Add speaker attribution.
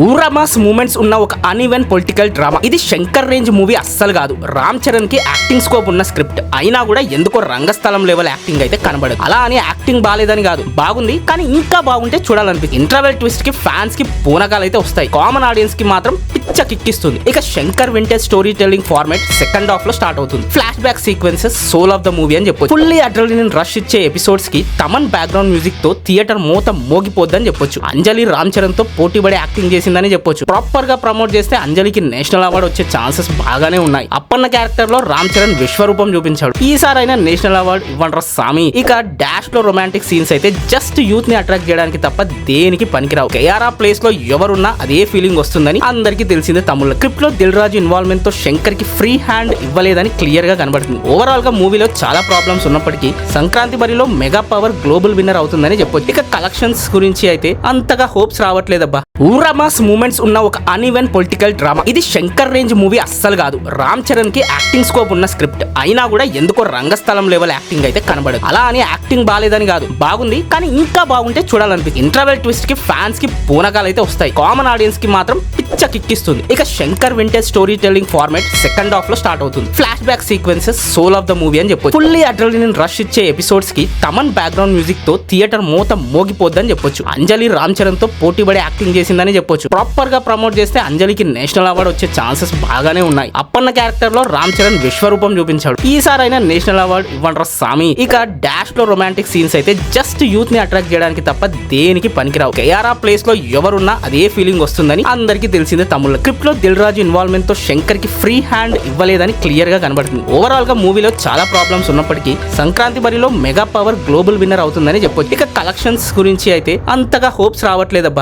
Speaker 1: ఊరమాస్ moments ఉన్న ఒక uneven political drama. ఇది శంకర్ రేంజ్ మూవీ అస్సలు కాదు. రామ్ చరణ్ కి యాక్టింగ్ స్కోప్ ఉన్న స్క్రిప్ట్ అయినా కూడా ఎందుకో రంగస్థలం లెవెల్ యాక్టింగ్ అయితే కనబడదు. అలా అని యాక్టింగ్ బాలేదని కాదు, బాగుంది కానీ ఇంకా బాగుంటే చూడాలనిపిస్తుంది. ఇంటర్వెల్ ట్విస్ట్ కి ఫ్యాన్స్ కి పూనకాలు అయితే వస్తాయి, కామన్ ఆడియన్స్ కి మాత్రం పిచ్చ కిక్కిస్తుంది. ఇక Shankar vintage storytelling format second half లో స్టార్ట్ అవుతుంది. Flashback sequences soul of the movie అని చెప్పొచ్చు. ఫుల్లీ అడ్రినలిన్ రష్ ఇచ్చే ఎపిసోడ్స్ కి తమన్ బ్యాక్గ్రౌండ్ మ్యూజిక్ తో థియేటర్ మోత మోగిపోద్దని చెప్పొచ్చు. అంజలి రామ్ చరణ్ తో పోటీపడే యాక్టింగ్ చేసిందని చెప్పొచ్చు. ప్రాపర్ గా ప్రమోట్ చేస్తే అంజలికి నేషనల్ అవార్డు వచ్చే ఛాన్సెస్ బాగానే ఉన్నాయి. అప్పన్న క్యారెక్టర్ లో రామ్ చరణ్ విశ్వరూపం చూపించాడు. ఈసారి అయినా నేషనల్ అవార్డు ఇవ్వండ్రా సామి. ఇక డాష్ లో రొమాంటిక్ సీన్స్ అయితే జస్ట్ యూత్ ని అట్రాక్ట్ చేయడానికి తప్ప దేనికి పనికిరావు. కేఆర్ఆ ప్లేస్ లో ఎవరున్నా అదే ఫీలింగ్ వస్తుందని అందరికీ తెలిసిందే. తమిళ స్క్రిప్ట్ లో దిల్ రాజు ఇన్వాల్వ్మెంట్ తో శంకర్ కి ఫ్రీ హ్యాండ్ ఇవ్వలేదని క్లియర్ గా కనబడుతుంది. ఓవరాల్ గా మూవీలో చాలా ప్రాబ్లమ్స్ ఉన్నప్పటికీ సంక్రాంతి బరిలో మెగా పవర్ గ్లోబల్ విన్నర్ అవుతుందని చెప్పొచ్చు. ఇక కలెక్షన్స్ గురించి అయితే అంతగా హోప్స్ రావట్లేదబ్బా. ఊరమాస్ మూమెంట్స్ ఉన్న ఒక అన్ఈవెన్ పొలిటికల్ డ్రామా. ఇది శంకర్ రేంజ్ మూవీ అస్సలు కాదు. రామ్ చరణ్ కి యాక్టింగ్ స్కోప్ ఉన్న స్క్రిప్ట్ అయినా కూడా ఎందుకో రంగస్థలం లెవెల్ యాక్టింగ్ అయితే కనబడదు. అలా అని యాక్టింగ్ బాలేదని కాదు, బాగుంది కానీ ఇంకా బాగుంటే చూడాలనిపిస్తుంది. ఇంటర్వెల్ ట్విస్ట్ కి ఫ్యాన్స్ కి పూనకాలు అయితే వస్తాయి, కామన్ ఆడియన్స్ కి మాత్రం పిచ్చ కిక్కిస్తుంది. ఇక Shankar vintage storytelling format second half లో స్టార్ట్ అవుతుంది. Flashback sequences soul of the movie అని చెప్పొచ్చు. ఫుల్లీ అడ్రినలిన్ రష్ ఇచ్చే ఎపిసోడ్స్ కి తమన్ బ్యాక్గ్రౌండ్ మ్యూజిక్ తో థియేటర్ మోత మోగిపోద్దని చెప్పొచ్చు. అంజలి రామ్ చరణ్ తో పోటీపడే యాక్టింగ్ చేసిందని చెప్పొచ్చు. ప్రాపర్ గా ప్రమోట్ చేస్తే అంజలికి నేషనల్ అవార్డు వచ్చే ఛాన్సెస్ బాగానే ఉన్నాయి. అప్పన్న క్యారెక్టర్ లో రామ్ చరణ్ విశ్వరూపం చూపించాడు. ఈసారి అయినా నేషనల్ అవార్డు ఇవ్వండ్రా సామి. ఇక డాష్ లో రొమాంటిక్ సీన్స్ అయితే జస్ట్ యూత్ ని అట్రాక్ట్ చేయడానికి తప్ప దేనికి పనికిరావు. కేఆర్ఆ ప్లేస్ లో ఎవరున్నా అదే ఫీలింగ్ వస్తుందని అందరికీ తెలిసిందే. తమిళ స్క్రిప్ట్ లో దిల్ రాజు ఇన్వాల్వ్మెంట్ తో శంకర్ కి ఫ్రీ హ్యాండ్ ఇవ్వలేదని క్లియర్ గా కనబడుతుంది. ఓవరాల్ గా మూవీలో చాలా ప్రాబ్లమ్స్ ఉన్నప్పటికీ సంక్రాంతి బరిలో మెగా పవర్ గ్లోబల్ విన్నర్ అవుతుందని చెప్పొచ్చు. ఇక కలెక్షన్స్ గురించి అయితే అంతగా హోప్స్ రావట్లేదబ్బా.